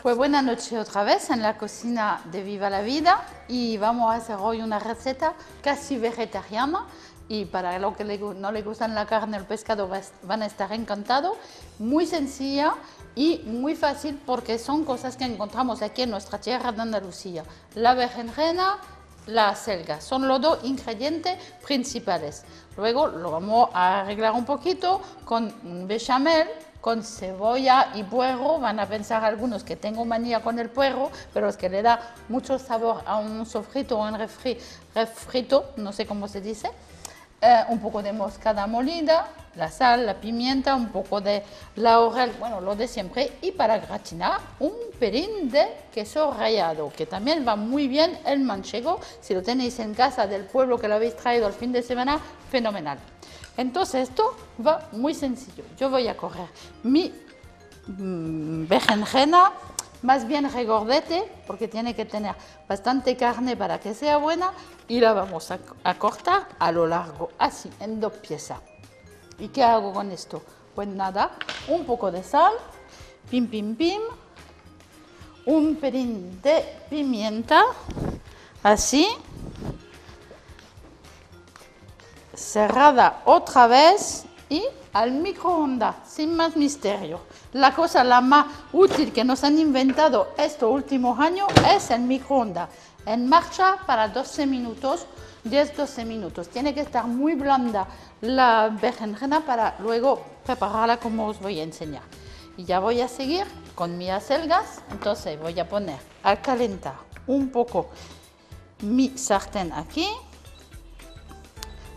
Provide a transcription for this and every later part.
Pues buenas noches otra vez en la cocina de Viva la Vida y vamos a hacer hoy una receta casi vegetariana y para los que no les gustan la carne o el pescado van a estar encantados. Muy sencilla y muy fácil porque son cosas que encontramos aquí en nuestra tierra de Andalucía. La berenjena, la acelga, son los dos ingredientes principales. Luego lo vamos a arreglar un poquito con bechamel, con cebolla y puerro. Van a pensar algunos que tengo manía con el puerro, pero es que le da mucho sabor a un sofrito o un refrito, no sé cómo se dice. Un poco de moscada molida, la sal, la pimienta, un poco de laurel, bueno, lo de siempre. Y para gratinar, un pelín de queso rallado, que también va muy bien el manchego. Si lo tenéis en casa del pueblo que lo habéis traído el fin de semana, fenomenal. Entonces esto va muy sencillo. Yo voy a coger mi berenjena, más bien regordete, porque tiene que tener bastante carne para que sea buena, y la vamos a cortar a lo largo, así, en dos piezas. ¿Y qué hago con esto? Pues nada, un poco de sal, pim, pim, pim, un pelín de pimienta, así, cerrada otra vez y al microondas, sin más misterio. La cosa la más útil que nos han inventado estos últimos años es el microondas. En marcha para 12 minutos, 10-12 minutos. Tiene que estar muy blanda la berenjena para luego prepararla como os voy a enseñar. Y ya voy a seguir con mis acelgas. Entonces voy a poner a calentar un poco mi sartén aquí,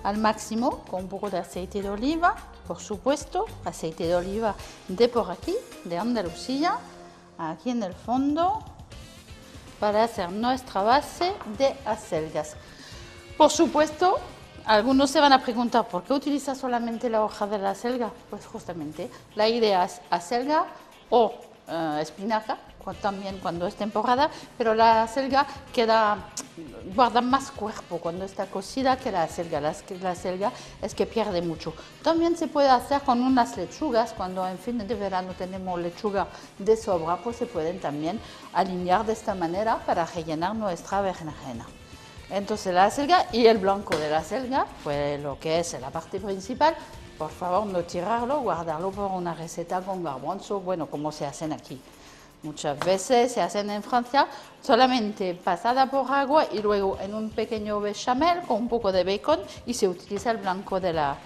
al máximo, con un poco de aceite de oliva, por supuesto, aceite de oliva de por aquí, de Andalucía, aquí en el fondo, para hacer nuestra base de acelgas. Por supuesto, algunos se van a preguntar, ¿por qué utiliza solamente la hoja de la acelga? Pues justamente, la idea es acelga o espinaca, también cuando es temporada, pero la acelga guarda más cuerpo cuando está cocida que la acelga. La acelga es que pierde mucho. También se puede hacer con unas lechugas, cuando en fin de verano tenemos lechuga de sobra, pues se pueden también alinear de esta manera para rellenar nuestra berenjena. Entonces la acelga y el blanco de la acelga, pues lo que es la parte principal, por favor no tirarlo, guardarlo por una receta con garbanzo, bueno, como se hacen aquí. Muchas veces se hacen en Francia solamente pasada por agua y luego en un pequeño bechamel con un poco de bacon y se utiliza el blanco de la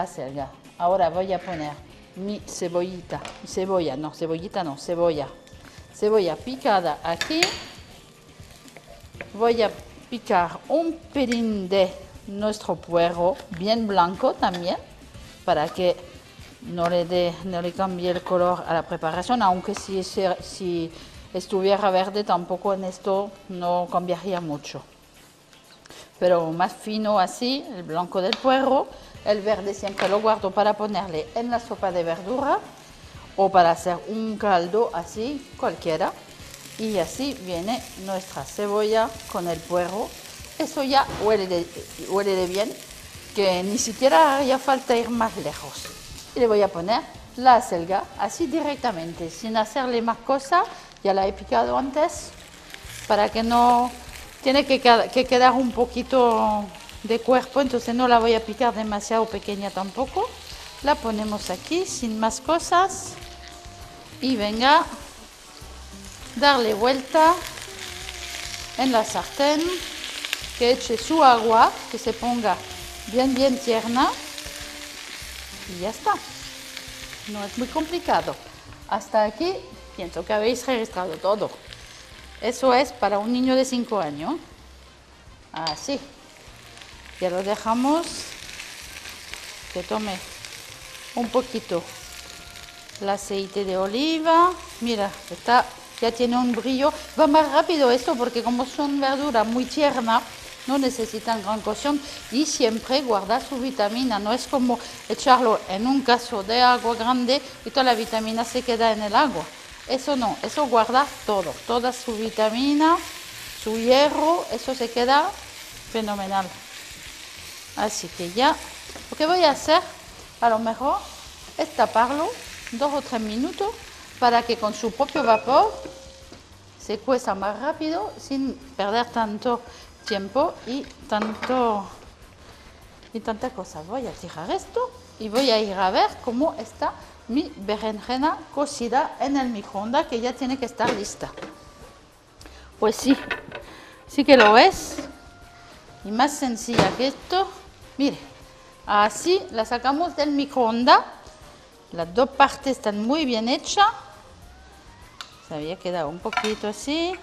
acelga. Ahora voy a poner mi cebolla picada aquí. Voy a picar un pelín de nuestro puerro bien blanco también para que no le cambie el color a la preparación, aunque si estuviera verde tampoco en esto no cambiaría mucho. Pero más fino así, el blanco del puerro, el verde siempre lo guardo para ponerle en la sopa de verdura o para hacer un caldo así, cualquiera. Y así viene nuestra cebolla con el puerro. Eso ya huele de bien, que ni siquiera haría falta ir más lejos. Y le voy a poner la acelga así directamente, sin hacerle más cosas. Ya la he picado antes, para que no... Tiene que quedar un poquito de cuerpo, entonces no la voy a picar demasiado pequeña tampoco. La ponemos aquí, sin más cosas. Y venga, darle vuelta en la sartén, que eche su agua, que se ponga bien tierna. Y ya está. No es muy complicado. Hasta aquí pienso que habéis registrado todo. Eso es para un niño de 5 años. Así. Ya lo dejamos que tome un poquito el aceite de oliva. Mira, ya tiene un brillo. Va más rápido esto porque como son verduras muy tiernas, no necesitan gran cocción y siempre guardar su vitamina. No es como echarlo en un caso de agua grande y toda la vitamina se queda en el agua. Eso no, eso guarda todo, toda su vitamina, su hierro, eso se queda fenomenal. Así que ya, lo que voy a hacer, a lo mejor, es taparlo 2 o 3 minutos para que con su propio vapor se cueza más rápido sin perder tanto tiempo y tanta cosa. Voy a tirar esto y voy a ir a ver cómo está mi berenjena cocida en el microondas, que ya tiene que estar lista. Pues sí, sí que lo es. Y más sencilla que esto, mire, así la sacamos del microondas. Las dos partes están muy bien hechas. Se había quedado un poquito así.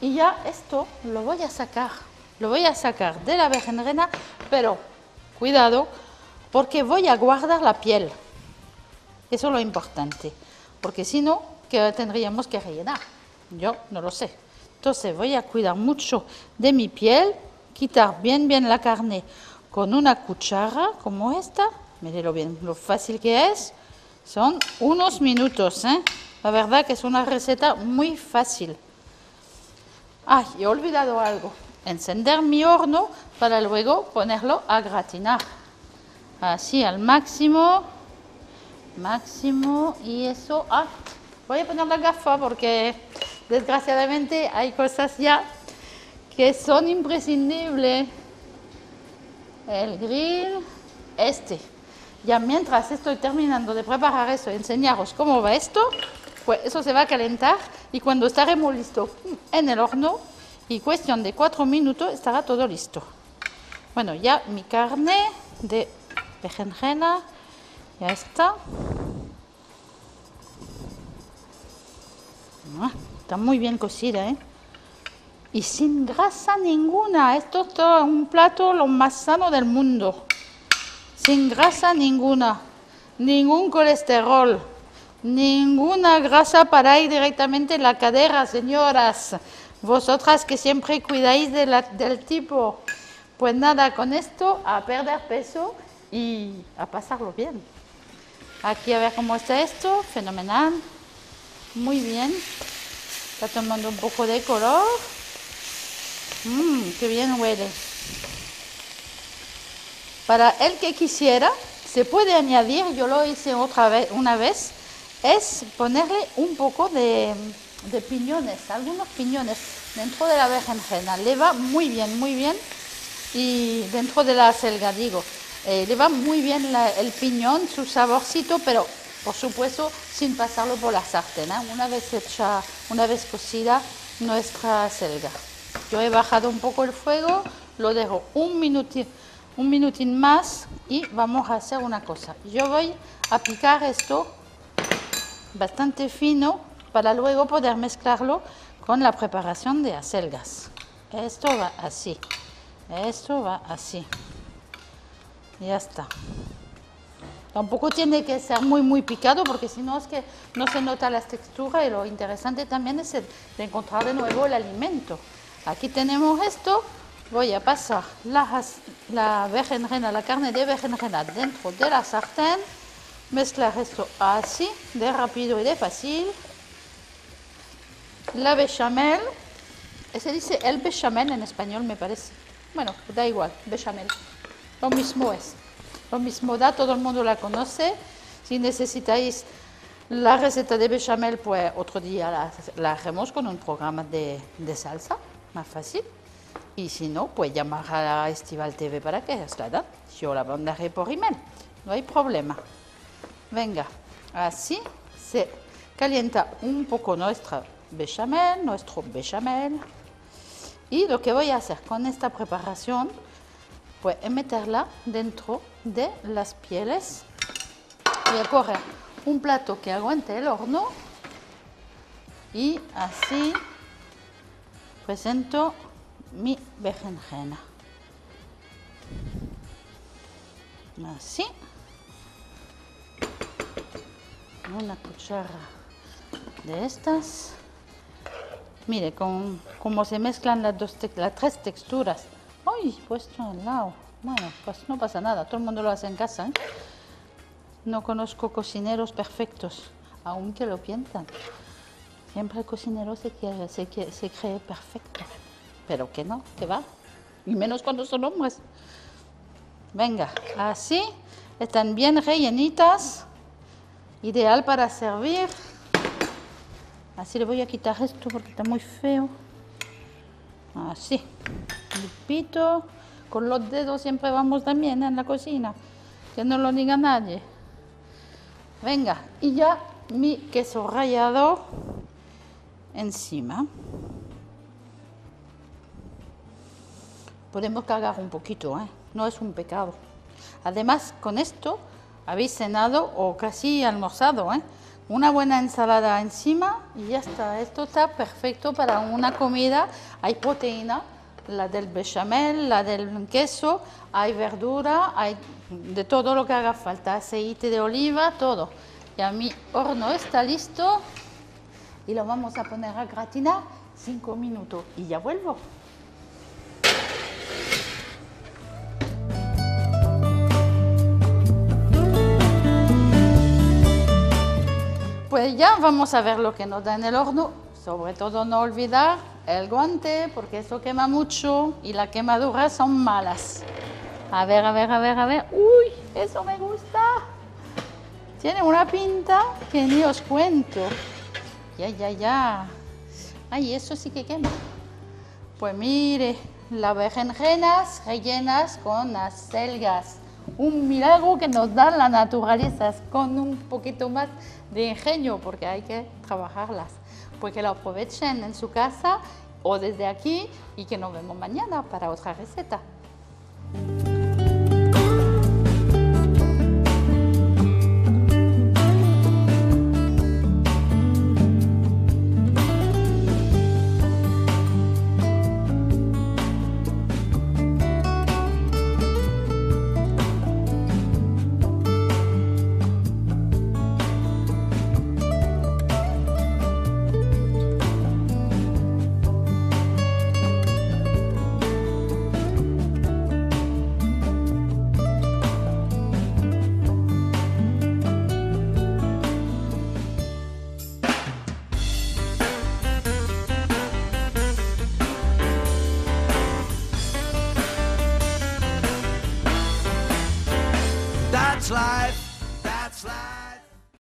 Y ya esto lo voy a sacar. Lo voy a sacar de la berenjena, pero cuidado, porque voy a guardar la piel. Eso es lo importante. Porque si no, ¿qué tendríamos que rellenar? Yo no lo sé. Entonces voy a cuidar mucho de mi piel, quitar bien la carne con una cuchara como esta. Mírenlo bien, lo fácil que es. Son unos minutos, ¿eh? La verdad que es una receta muy fácil. Ah, y he olvidado algo. Encender mi horno para luego ponerlo a gratinar. Así al máximo. Máximo. Y eso... Ah, voy a poner la gafa porque desgraciadamente hay cosas ya que son imprescindibles. El grill, Ya mientras estoy terminando de preparar eso y enseñaros cómo va esto, pues eso se va a calentar y cuando estaremos listos en el horno, y cuestión de 4 minutos estará todo listo. Bueno, ya mi carne de berenjena ya está. Está muy bien cocida, ¿eh? Y sin grasa ninguna. Esto es todo un plato lo más sano del mundo. Sin grasa ninguna. Ningún colesterol. Ninguna grasa para ir directamente en la cadera, señoras. Vosotras que siempre cuidáis del tipo. Pues nada, con esto a perder peso y a pasarlo bien. Aquí a ver cómo está esto. Fenomenal. Muy bien. Está tomando un poco de color. Qué bien huele. Para el que quisiera, se puede añadir, yo lo hice una vez, es ponerle un poco de piñones, algunos piñones dentro de la berenjena. Le va muy bien, y dentro de la acelga, digo. Le va muy bien el piñón, su saborcito, pero por supuesto sin pasarlo por la sartén, ¿eh? Una vez cocida nuestra acelga. Yo he bajado un poco el fuego, lo dejo un minutín más y vamos a hacer una cosa. Yo voy a picar esto bastante fino para luego poder mezclarlo con la preparación de acelgas. Esto va así, esto va así. Ya está. Tampoco tiene que ser muy picado porque si no es que no se nota la textura, y lo interesante también es de encontrar de nuevo el alimento. Aquí tenemos esto. Voy a pasar la berenjena, la carne de berenjena dentro de la sartén. Mezclar esto así, de rápido y de fácil. La bechamel. Se dice el bechamel en español, me parece. Bueno, da igual, bechamel. Lo mismo es. Lo mismo da, todo el mundo la conoce. Si necesitáis la receta de bechamel, pues otro día la haremos con un programa de salsa, más fácil. Y si no, pues llamar a Estival TV para que os la den. Yo la mandaré por email, no hay problema. Venga, así se calienta un poco nuestro bechamel. Y lo que voy a hacer con esta preparación, pues es meterla dentro de las pieles. Voy a coger un plato que aguante el horno y así presento mi berenjena. Así. Una cuchara de estas. Mire, como se mezclan las tres texturas. ¡Ay! Puesto al lado. Bueno, pues no pasa nada. Todo el mundo lo hace en casa, ¿eh? No conozco cocineros perfectos, aunque lo piensan. Siempre el cocinero se cree perfecto. Pero que no, que va. Y menos cuando son hombres. Venga, así. Están bien rellenitas. Ideal para servir. Así le voy a quitar esto porque está muy feo. Así, limpito. Con los dedos siempre vamos también en la cocina. Que no lo diga nadie. Venga, y ya mi queso rallado encima. Podemos cargar un poquito, ¿eh? No es un pecado. Además, con esto habéis cenado o casi almorzado, ¿eh? Una buena ensalada encima y ya está. Esto está perfecto para una comida. Hay proteína, la del bechamel, la del queso, hay verdura, hay de todo lo que haga falta, aceite de oliva, todo. Ya mi horno está listo y lo vamos a poner a gratinar 5 minutos y ya vuelvo. Pues ya vamos a ver lo que nos da en el horno. Sobre todo no olvidar el guante porque eso quema mucho y las quemaduras son malas. A ver, a ver, a ver, a ver. ¡Uy! Eso me gusta. Tiene una pinta que ni os cuento. Ya, ya, ya. Ay, eso sí que quema. Pues mire, las berenjenas rellenas con acelgas. Un milagro que nos da la naturaleza con un poquito más de ingenio porque hay que trabajarlas. Pues que lo aprovechen en su casa o desde aquí y que nos vemos mañana para otra receta. That's life.